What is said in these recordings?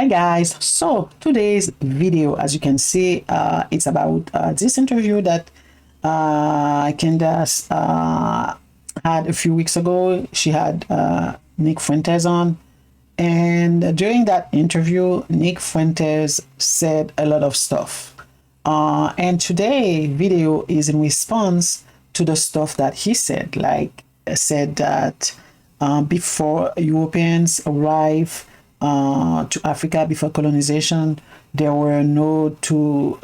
Hi guys, so today's video, as you can see, it's about this interview that Candace had a few weeks ago. She had Nick Fuentes on, and during that interview, Nick Fuentes said a lot of stuff. And today video is in response to the stuff that he said, like said that before Europeans arrive to Africa, before colonization, there were no two-story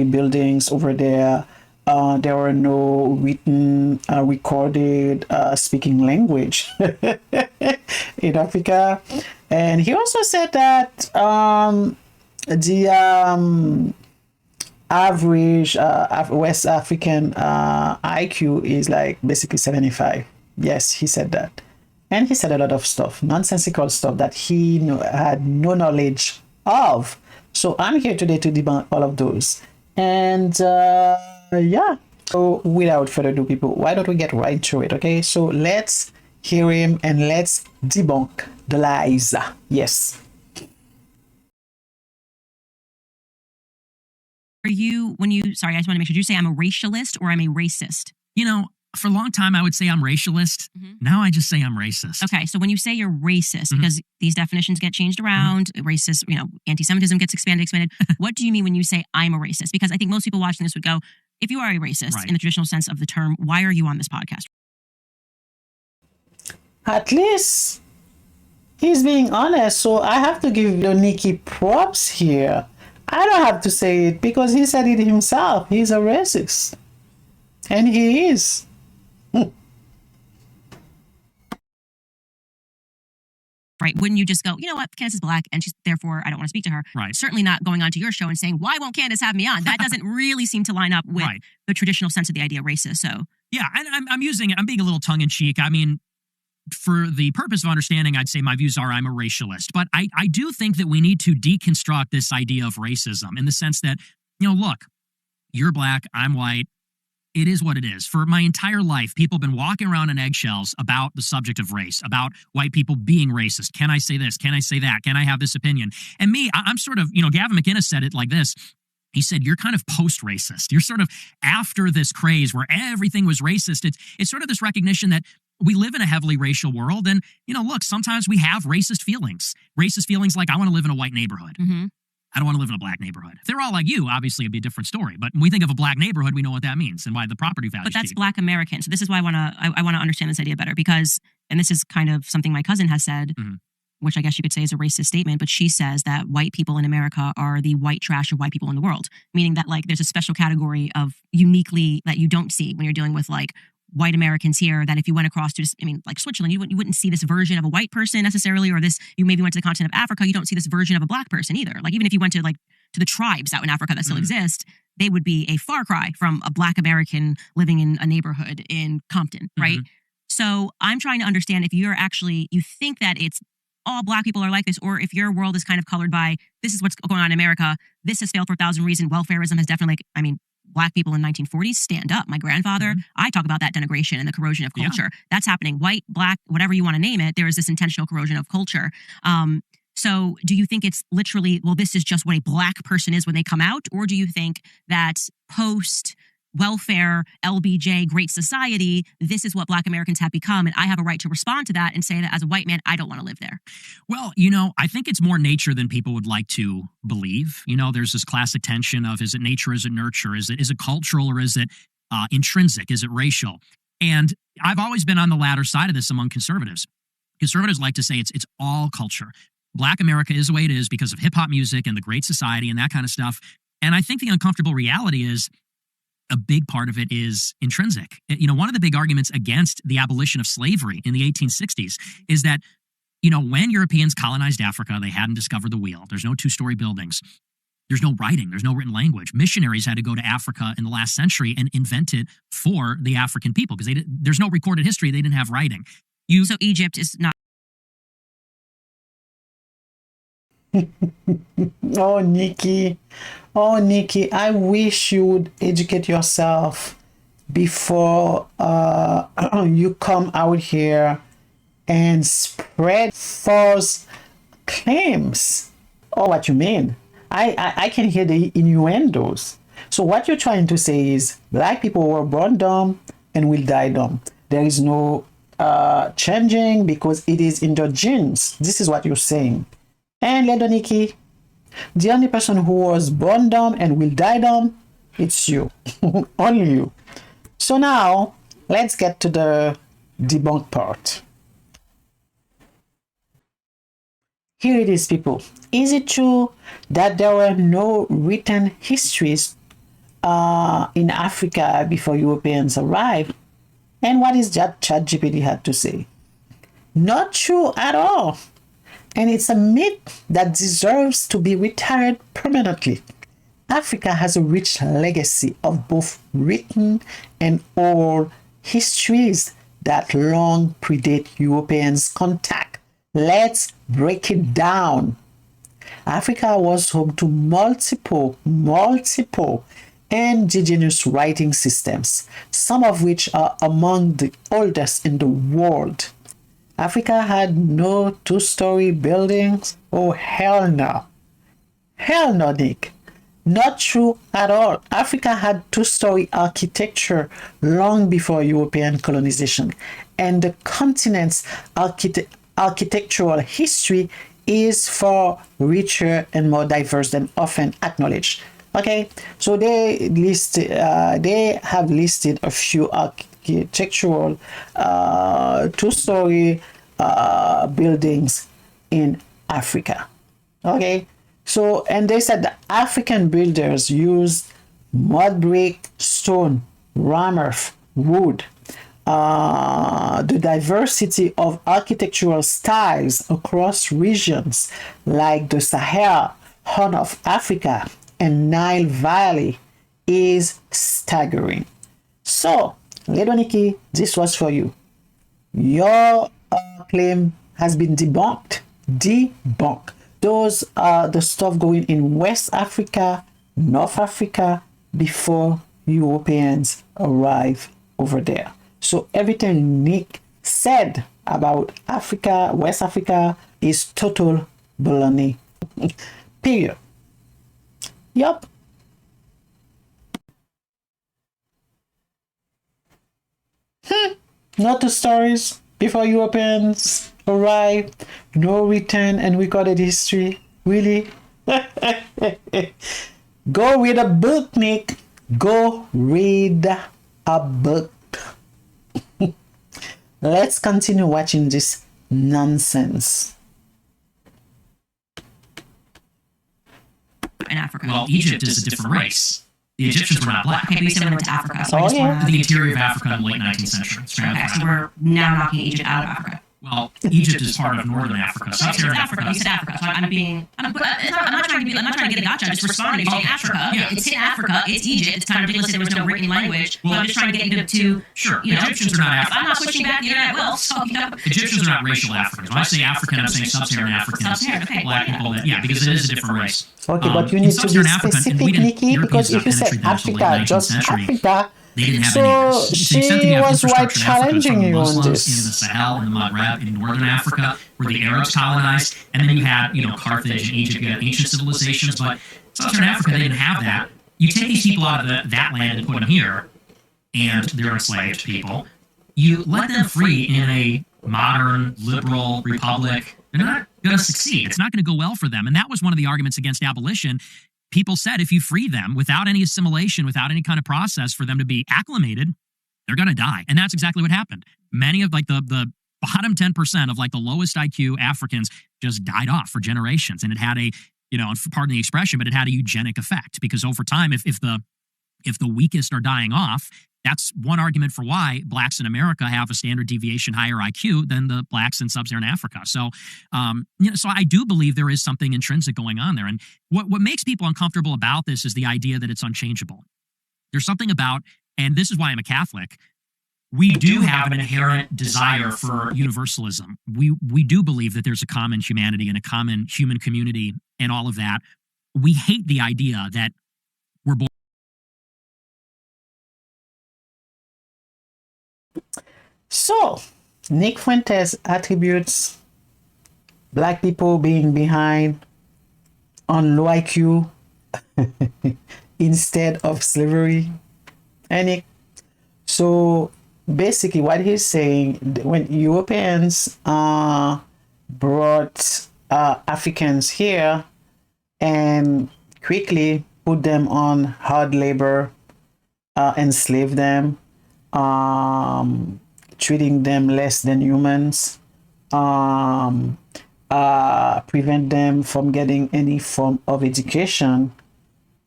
buildings over there. There were no written, recorded speaking language in Africa. And he also said that the average West African IQ is like basically 75. Yes, he said that. And he said a lot of stuff, nonsensical stuff that he had no knowledge of. So I'm here today to debunk all of those. And yeah, so without further ado, people, why don't we get right to it, okay? So let's hear him and let's debunk the lies. Yes. Are you, sorry, I just want to make sure, did you say I'm a racialist or I'm a racist? You know, for a long time, I would say I'm racialist. Now I just say I'm racist. Okay, so when you say you're racist, because these definitions get changed around, racist, anti-Semitism gets expanded. What do you mean when you say I'm a racist? Because I think most people watching this would go, if you are a racist in the traditional sense of the term, why are you on this podcast? At least he's being honest, so I have to give Nikki props here. I don't have to say it because he said it himself. He's a racist. And he is. Right. Wouldn't you just go, you know what, Candace is black and she's therefore I don't want to speak to her. Right. Certainly not going onto your show and saying, why won't Candace have me on? That doesn't really seem to line up with the traditional sense of the idea of racist. So yeah, and I'm using it, I'm being a little tongue in cheek. I mean, for the purpose of understanding, I'd say my views are I'm a racialist. But I do think that we need to deconstruct this idea of racism in the sense that, look, you're black, I'm white. It is what it is. For my entire life, people have been walking around in eggshells about the subject of race, about white people being racist. Can I say this? Can I say that? Can I have this opinion? And me, I'm sort of, Gavin McInnes said it like this. He said, you're kind of post-racist. You're sort of after this craze where everything was racist. It's sort of this recognition that we live in a heavily racial world. And, look, sometimes we have racist feelings. Racist feelings like I want to live in a white neighborhood. I don't want to live in a black neighborhood. If they're all like you, obviously it'd be a different story. But when we think of a black neighborhood, we know what that means and why the property value. But that's Black American. So this is why I want to understand this idea better because, and this is kind of something my cousin has said, which I guess you could say is a racist statement, but she says that white people in America are the white trash of white people in the world, meaning that like there's a special category of uniquely that you don't see when you're dealing with like white Americans here, that if you went across to, like Switzerland, you wouldn't see this version of a white person necessarily, or this, you maybe went to the continent of Africa, you don't see this version of a black person either. Like even if you went to to the tribes out in Africa that still exist, they would be a far cry from a black American living in a neighborhood in Compton, right? So I'm trying to understand if you think that it's all black people are like this, or if your world is kind of colored by, this is what's going on in America, this has failed for 1,000 reasons, welfareism has definitely, black people in 1940s, stand up. My grandfather, I talk about that denigration and the corrosion of culture. That's happening. White, black, whatever you want to name it, there is this intentional corrosion of culture. So do you think it's literally, well, this is just what a black person is when they come out? Or do you think that post-welfare, LBJ, Great Society, this is what black Americans have become, and I have a right to respond to that and say that as a white man, I don't want to live there? Well, I think it's more nature than people would like to believe. There's this classic tension of, is it nature, is it nurture, is it cultural, or is it intrinsic, is it racial? And I've always been on the latter side of this among conservatives. Conservatives like to say it's all culture. Black America is the way it is because of hip-hop music and the Great Society and that kind of stuff. And I think the uncomfortable reality is a big part of it is intrinsic. One of the big arguments against the abolition of slavery in the 1860s is that, when Europeans colonized Africa, they hadn't discovered the wheel. There's no two-story buildings. There's no writing. There's no written language. Missionaries had to go to Africa in the last century and invent it for the African people because there's no recorded history. They didn't have writing. So Egypt is not. Oh, Nikki, I wish you would educate yourself before you come out here and spread false claims or what you mean. I can hear the innuendos. So what you're trying to say is black people were born dumb and will die dumb. There is no changing because it is in their genes. This is what you're saying. And Ledoniki, the only person who was born dumb and will die dumb, it's you. Only you. So now, let's get to the debunk part. Here it is, people. Is it true that there were no written histories in Africa before Europeans arrived? And what is that ChatGPT had to say? Not true at all. And it's a myth that deserves to be retired permanently. Africa has a rich legacy of both written and oral histories that long predate Europeans' contact. Let's break it down. Africa was home to multiple indigenous writing systems, some of which are among the oldest in the world. Africa had no two-story buildings? Oh, hell no. Hell no, Nick. Not true at all. Africa had two-story architecture long before European colonization, and the continent's architectural history is far richer and more diverse than often acknowledged. Okay, so they have listed a few architectural two-story buildings in Africa. Okay, so and they said the African builders used mud brick, stone, rammer, wood. The diversity of architectural styles across regions like the Sahara, Horn of Africa, and Nile Valley is staggering. So, Ledoniki, this was for you. Your claim has been debunked. Debunked. Those are the stuff going in West Africa, North Africa, before Europeans arrive over there. So everything Nick said about Africa, West Africa, is total baloney. Period. Yup. Not the stories before Europeans arrived, no written and recorded history. Really? Go read a book, Nick. Go read a book. Let's continue watching this nonsense. In Africa. Well, Egypt is a different race. The Egyptians were not black. Okay, we said we went to Africa. So I just yeah. wanna... The interior of Africa in the late 19th century. Okay, so we're now knocking Egypt out of Africa. Well, Egypt is part of northern Africa. Okay, so it's Africa. You said Africa. So I'm not trying to get a gotcha. I'm just responding. You're saying Africa. Yeah. It's in Africa. It's Egypt. It's kind of ridiculous that there was no written language. Well, I'm just trying to get you to Sure. you know, Egyptians are not if African. I'm not pushing back the internet, well, so you know. Egyptians are not racial Africans. When I say African, I'm saying sub-Saharan Africans. Sub-Saharan, okay. Black people. Yeah, because it is a different race. Okay, but you in need to be sub-Saharan Africa, and specific, we didn't- Nikki, Europeans because if you did not say penetrate there until the late Africa, 19th just century. Africa, They didn't have so any. To the extent that she you have was white infrastructure in Africa from challenging the you on Muslims in the this. Sahel and the Maghreb in northern Africa, where the Arabs colonized, and then you had, Carthage and Egypt, you had ancient civilizations, but sub-Saharan Africa, they didn't have that. You take these people out of that land and put them here, and they're enslaved people. You let them free in a modern, liberal republic, they're not going to succeed. It's not going to go well for them. And that was one of the arguments against abolition. People said if you free them without any assimilation, without any kind of process for them to be acclimated, they're going to die. And that's exactly what happened. Many of the bottom 10% of the lowest IQ Africans just died off for generations. And it had a, pardon the expression, but it had a eugenic effect, because over time, if the weakest are dying off, that's one argument for why blacks in America have a standard deviation higher IQ than the blacks in sub-Saharan Africa. So, so I do believe there is something intrinsic going on there. And what makes people uncomfortable about this is the idea that it's unchangeable. There's something about, and this is why I'm a Catholic, we do have an inherent desire for universalism. We do believe that there's a common humanity and a common human community and all of that. We hate the idea that we're born. So, Nick Fuentes attributes Black people being behind on low IQ instead of slavery. And so basically, what he's saying, when Europeans brought Africans here and quickly put them on hard labor, enslave them, treating them less than humans, um, prevent them from getting any form of education.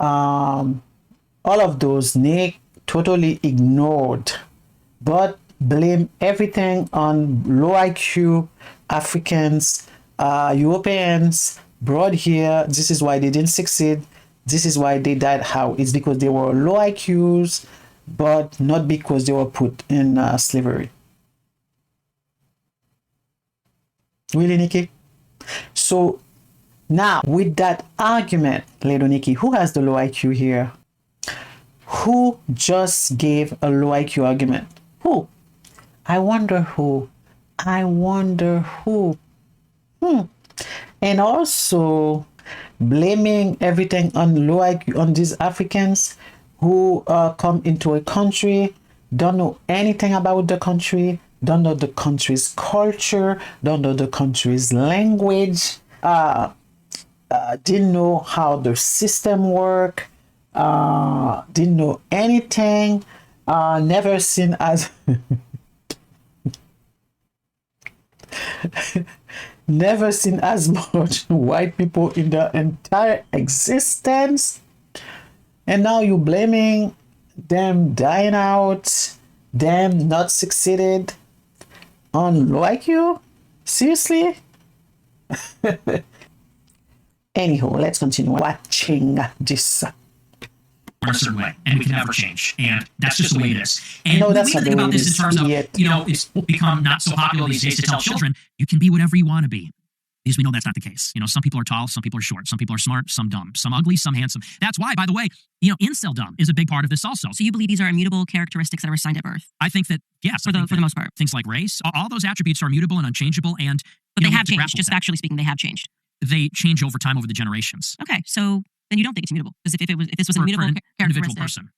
All of those Nick totally ignored, but blame everything on low IQ Africans, Europeans brought here. This is why they didn't succeed. This is why they died. How? It's because they were low IQs, but not because they were put in slavery. Really, Nikki? So now, with that argument, Lady Nikki, who has the low IQ here? Who just gave a low IQ argument? Who? I wonder who. I wonder who. And also blaming everything on low IQ on these Africans who come into a country, don't know anything about the country, don't know the country's culture, don't know the country's language, didn't know how the system work, didn't know anything, never seen as never seen as much white people in their entire existence, and now you blaming them dying out, them not succeeded on low IQ? Seriously? Anyhow, let's continue watching this. A certain way, and we can never change, and that's just the way it is. And No, we that's need to not think the way about it this in is, terms of, idiot. it's become not so popular these days to tell children you can be whatever you want to be. Because we know that's not the case. Some people are tall, some people are short, some people are smart, some dumb, some ugly, some handsome. That's why, by the way, incel dumb is a big part of this also. So you believe these are immutable characteristics that are assigned at birth? I think that, yes. For the most part. Things like race, all those attributes are immutable and unchangeable, and But they have changed, just factually speaking, they have changed. They change over time over the generations. Okay, so then you don't think it's immutable. Because if this was an immutable individual person.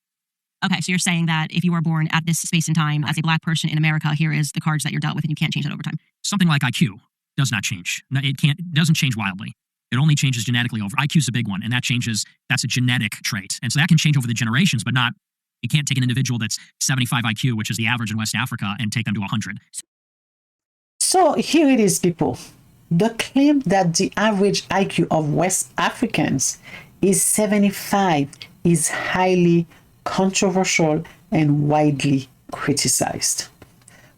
Okay, so you're saying that if you are born at this space and time as a black person in America, here is the cards that you're dealt with and you can't change that over time. Something like IQ does not change. It doesn't change wildly. It only changes genetically over. IQ is a big one, and that's a genetic trait. And so that can change over the generations, but you can't take an individual that's 75 IQ, which is the average in West Africa, and take them to 100. So here it is, people. The claim that the average IQ of West Africans is 75 is highly controversial and widely criticized.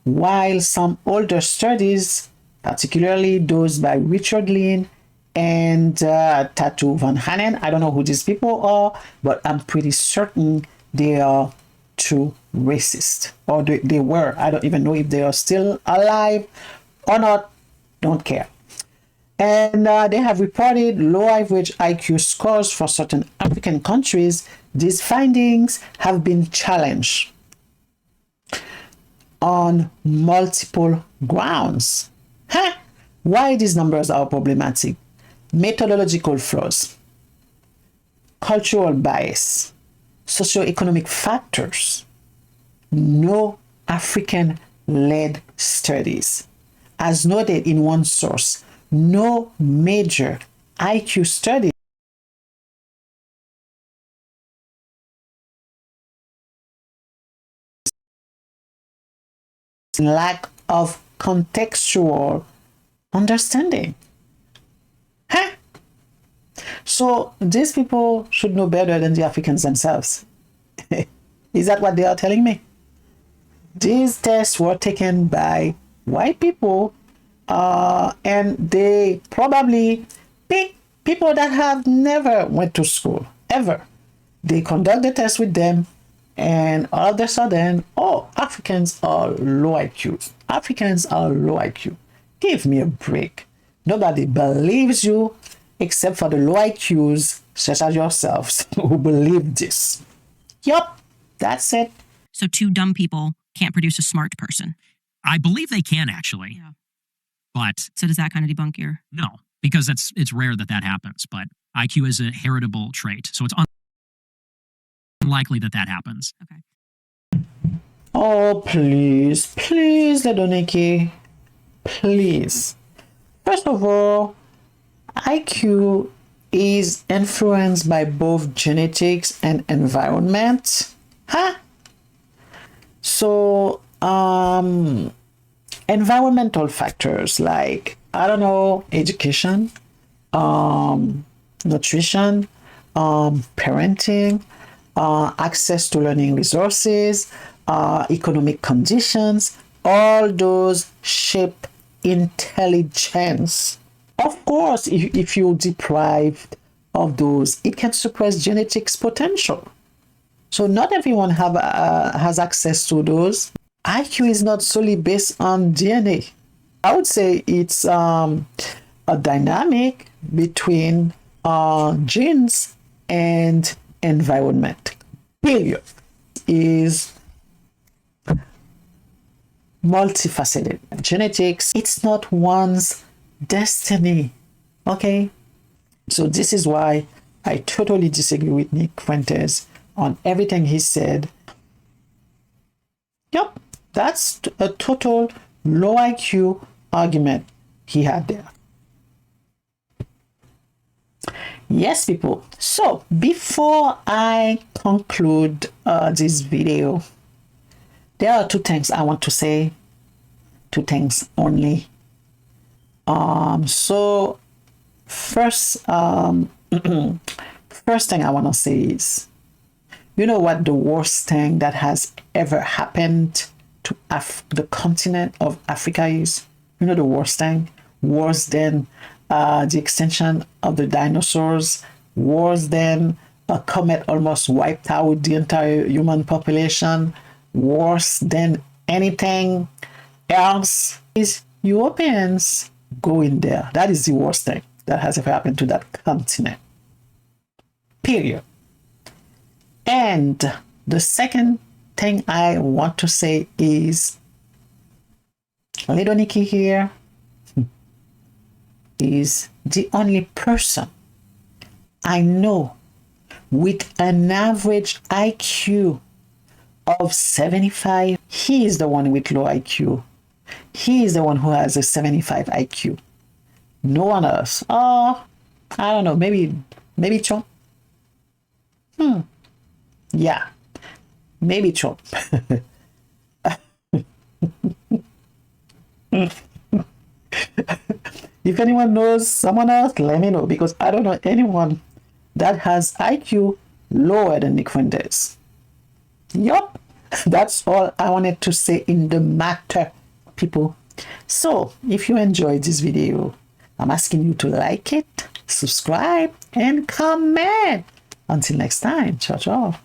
While some older studies, particularly those by Richard Lynn and Tatu Van Hanen, I don't know who these people are, but I'm pretty certain they are too racist, or they were. I don't even know if they are still alive or not, don't care. And they have reported low average IQ scores for certain African countries. These findings have been challenged on multiple grounds. Why these numbers are problematic? Methodological flaws, cultural bias, socioeconomic factors, no African-led studies. As noted in one source, no major IQ study lack of contextual understanding. So these people should know better than the Africans themselves. Is that what they are telling me? These tests were taken by white people, and they probably pick people that have never went to school, ever. They conduct the test with them, and all of a sudden, Africans are low IQ. Africans are low IQ. Give me a break. Nobody believes you except for the low IQs, such as yourselves, who believe this. Yup, that's it. So two dumb people can't produce a smart person. I believe they can, actually. Yeah. But so does that kind of debunk your? No, because it's rare that happens. But IQ is a heritable trait, so it's unlikely that happens. Okay. Oh, please, please, Ledoniki, please. First of all, IQ is influenced by both genetics and environment. Huh? So, environmental factors like, I don't know, education, nutrition, parenting, access to learning resources, economic conditions, all those shape intelligence. Of course, if you're deprived of those, it can suppress genetics potential. So not everyone has access to those. IQ is not solely based on DNA. I would say it's a dynamic between genes and environment. Period. Is multifaceted. Genetics, it's not one's destiny. Okay? So this is why I totally disagree with Nick Fuentes on everything he said. Yep, that's a total low IQ argument he had there. Yes, people. So before I conclude this video, there are two things I want to say. Two things only. So first, first thing I want to say is, you know what the worst thing that has ever happened to the continent of Africa is? You know the worst thing? Worse than the extinction of the dinosaurs, worse than a comet almost wiped out the entire human population, worse than anything else is Europeans going there. That is the worst thing that has ever happened to that continent. Period. And the second thing I want to say is, Little Nikki here is the only person I know with an average IQ of 75. He is the one with low IQ. He is the one who has a 75 IQ. No one else. Oh, I don't know. Maybe Trump. Yeah, maybe Trump. If anyone knows someone else, let me know, because I don't know anyone that has IQ lower than Nick Fuentes. Yup, that's all I wanted to say in the matter, people. So if you enjoyed this video, I'm asking you to like it, subscribe, and comment. Until next time, ciao, ciao.